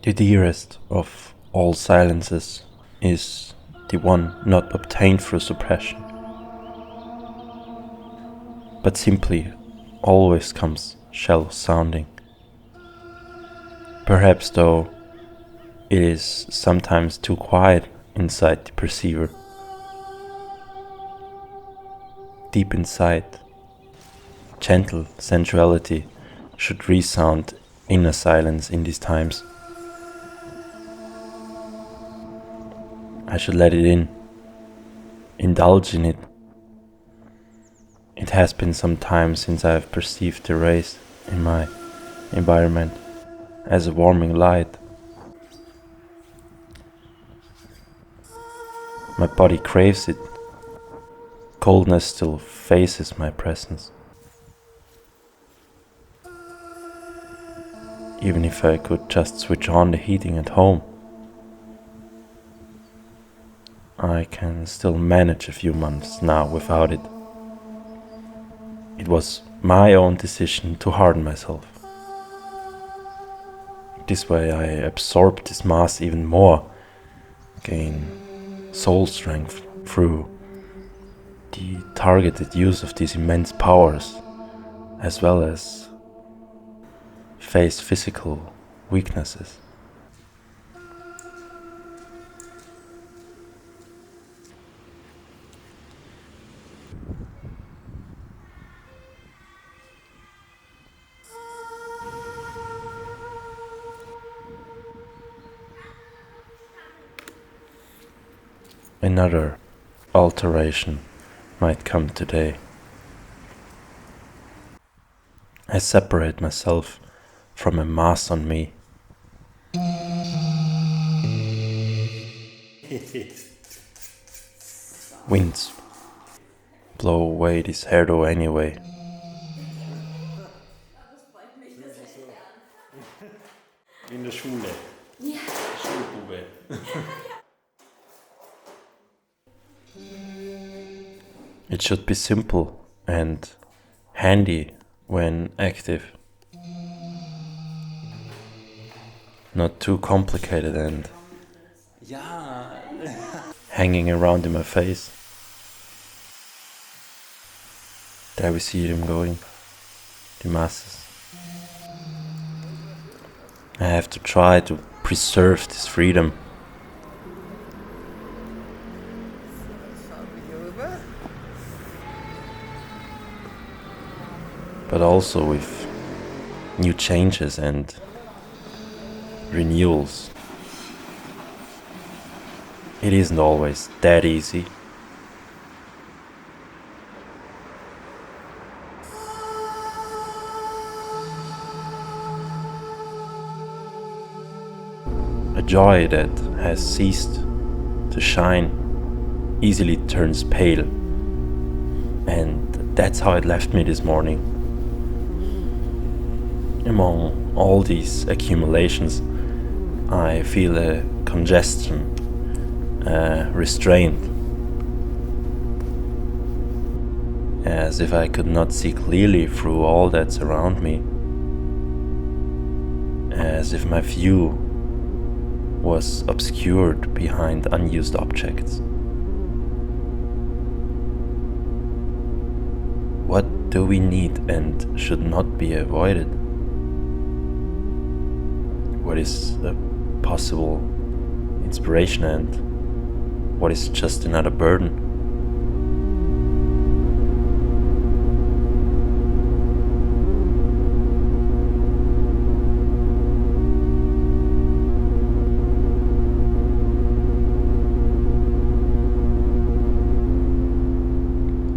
The dearest of all silences is the one not obtained through suppression, but simply always comes shallow sounding. Perhaps though it is sometimes too quiet inside the perceiver. Deep inside, gentle sensuality should resound inner silence in these times. I should let it in, indulge in it. It has been some time since I have perceived the rays in my environment as a warming light. My body craves it. Coldness still faces my presence. Even if I could just switch on the heating at home, I can still manage a few months now without it. It was my own decision to harden myself. This way I absorb this mass even more, gain soul strength through the targeted use of these immense powers, as well as face physical weaknesses. Another alteration might come today. I separate myself from a mass on me. Winds blow away this hairdo anyway. Wie in der Schule. Ja. Schulbube. It should be simple and handy when active. Not too complicated and hanging around in my face. There we see them going, the masses. I have to try to preserve this freedom. But also with new changes and renewals. It isn't always that easy. A joy that has ceased to shine easily turns pale, and that's how it left me this morning. Among all these accumulations, I feel a congestion, a restraint, as if I could not see clearly through all that's around me, as if my view was obscured behind unused objects. What do we need and should not be avoided? What is a possible inspiration and what is just another burden?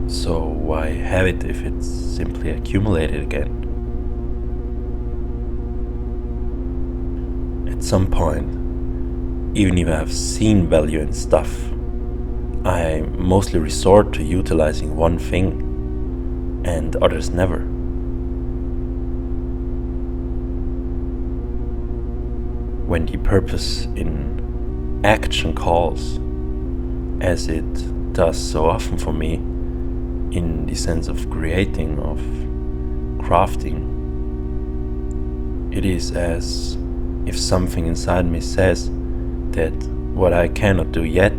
So why have it if it's simply accumulated again? At some point, even if I have seen value in stuff, I mostly resort to utilizing one thing and others never. When the purpose in action calls, as it does so often for me, in the sense of creating, of crafting, it is as if something inside me says that what I cannot do yet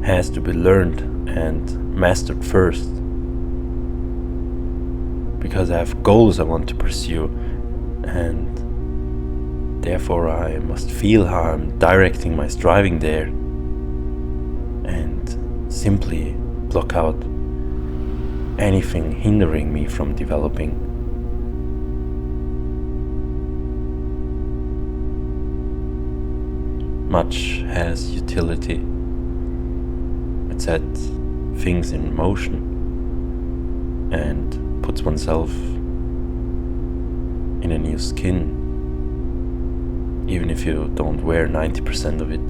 has to be learned and mastered first, because I have goals I want to pursue, and therefore I must feel how I'm directing my striving there, and simply block out anything hindering me from developing. Much has utility. It sets things in motion and puts oneself in a new skin, even if you don't wear 90% of it.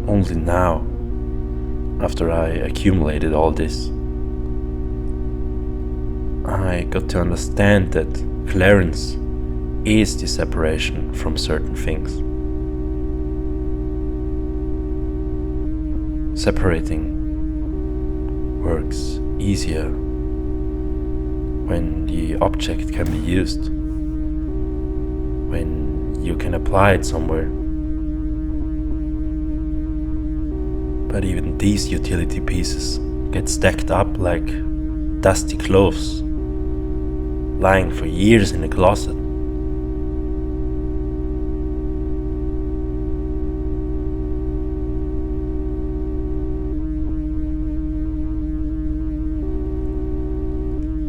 Only now, after I accumulated all this, I got to understand that clearance is the separation from certain things. Separating works easier when the object can be used, when you can apply it somewhere. But even these utility pieces get stacked up like dusty clothes, lying for years in a closet.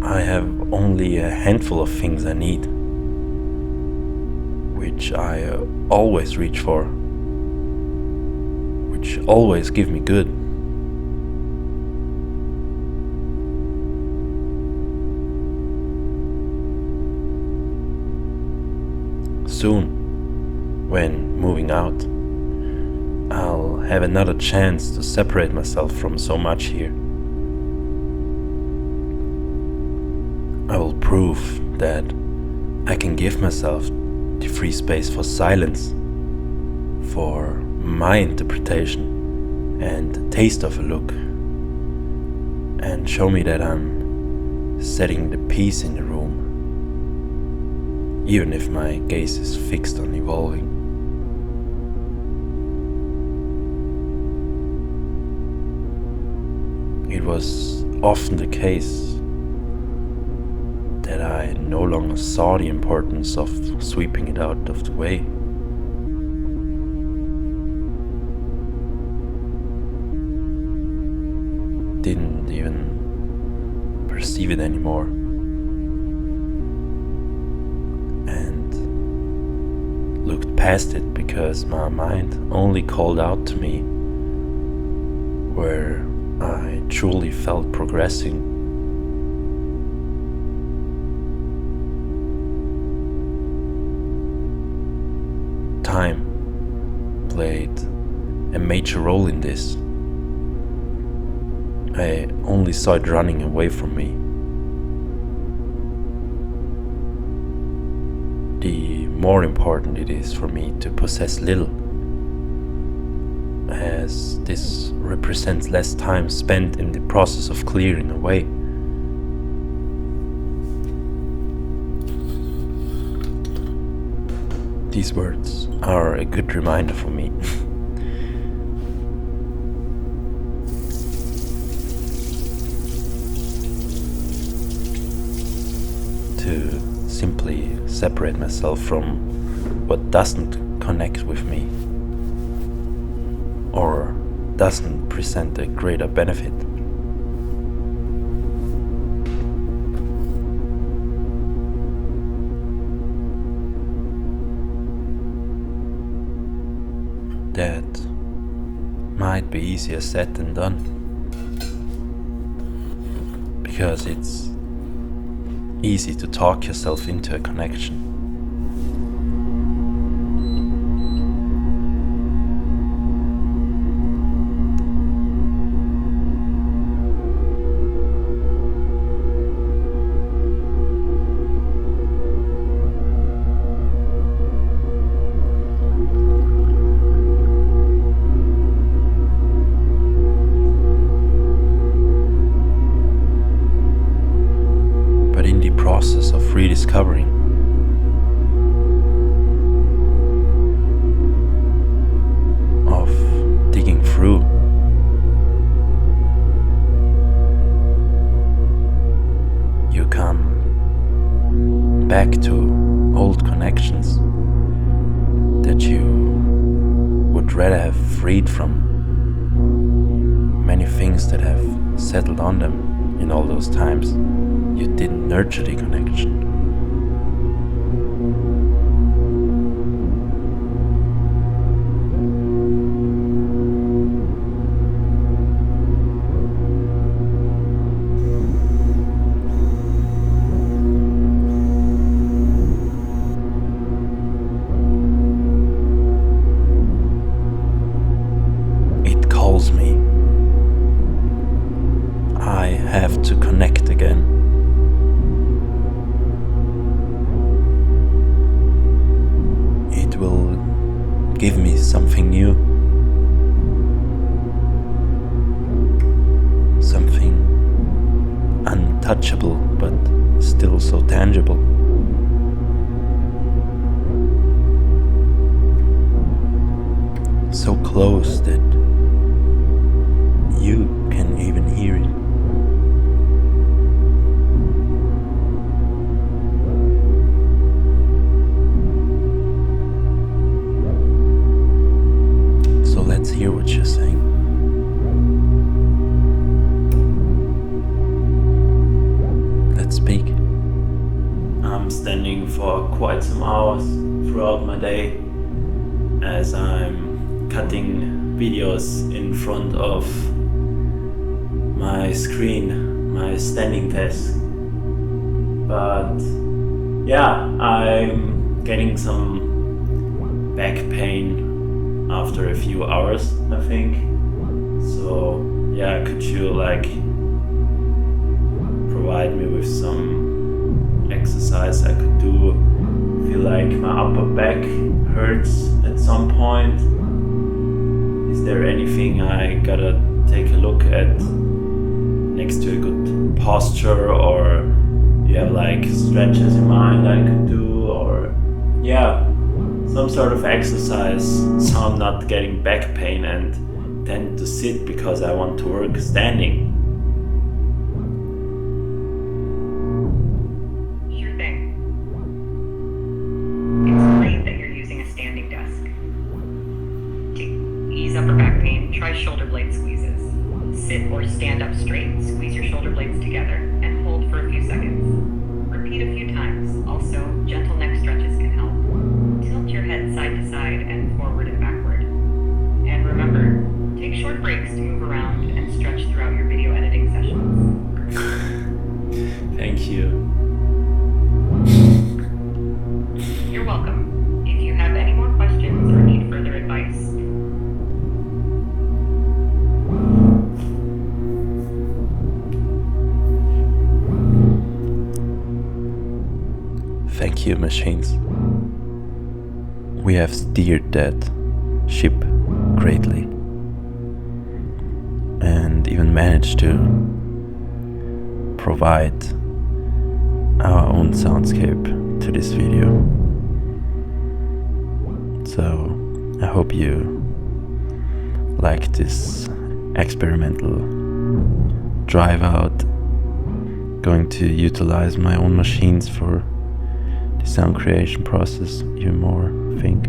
I have only a handful of things I need, which I always reach for, which always give me good. Soon, when moving out, I'll have another chance to separate myself from so much here. I will prove that I can give myself the free space for silence, for my interpretation and taste of a look, and show me that I'm setting the peace in the room, even if my gaze is fixed on evolving. It was often the case that I no longer saw the importance of sweeping it out of the way. Didn't even perceive it anymore, and looked past it because my mind only called out to me where I truly felt progressing. Time played a major role in this. I only saw it running away from me. The more important it is for me to possess little, as this represents less time spent in the process of clearing away. These words are a good reminder for me. To simply separate myself from what doesn't connect with me or doesn't present a greater benefit. That might be easier said than done, because it's easy to talk yourself into a connection. back to old connections that you would rather have freed from many things that have settled on them in all those times you didn't nurture the connection. Me. I have to connect again. It will give me something new, something untouchable but still so tangible. So close that you can even hear it. So let's hear what you're saying. Let's speak. I'm standing for quite some hours throughout my day as I'm cutting videos in front of my screen, my standing desk. But yeah, I'm getting some back pain after a few hours, I think. So yeah, could you provide me with some exercise I could do? I feel like my upper back hurts at some point. Is there anything I gotta take a look at next to a good posture, or you have stretches in mind I could do, or yeah, some sort of exercise so I'm not getting back pain and tend to sit because I want to work standing? Sure thing. It's great that you're using a standing desk. To ease upper back pain, try shoulder blade squeezes. Sit or stand up straight, squeeze your shoulder blades together, and hold for a few seconds. Repeat a few times. Also, gentle neck stretches can help. Tilt your head side to side and forward and backward. And remember, take short breaks to move around and stretch throughout your video editing sessions. Thank you. You're welcome. If you have any more questions or need further advice, thank you, machines. We have steered that ship greatly and even managed to provide our own soundscape to this video. So I hope you like this experimental drive out, going to utilize my own machines for the sound creation process even more. I think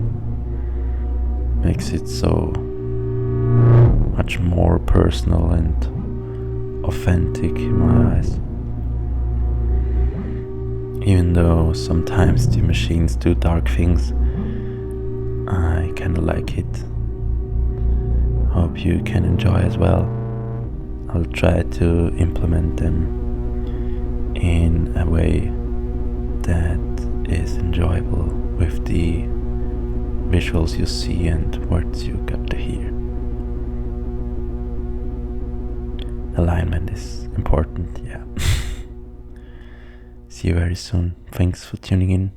makes it so much more personal and authentic in my eyes. Even though sometimes the machines do dark things, I kinda like it. Hope you can enjoy as well. I'll try to implement them in a way that is enjoyable with the visuals you see and words you got to hear. Alignment is important, yeah. See you very soon. Thanks for tuning in.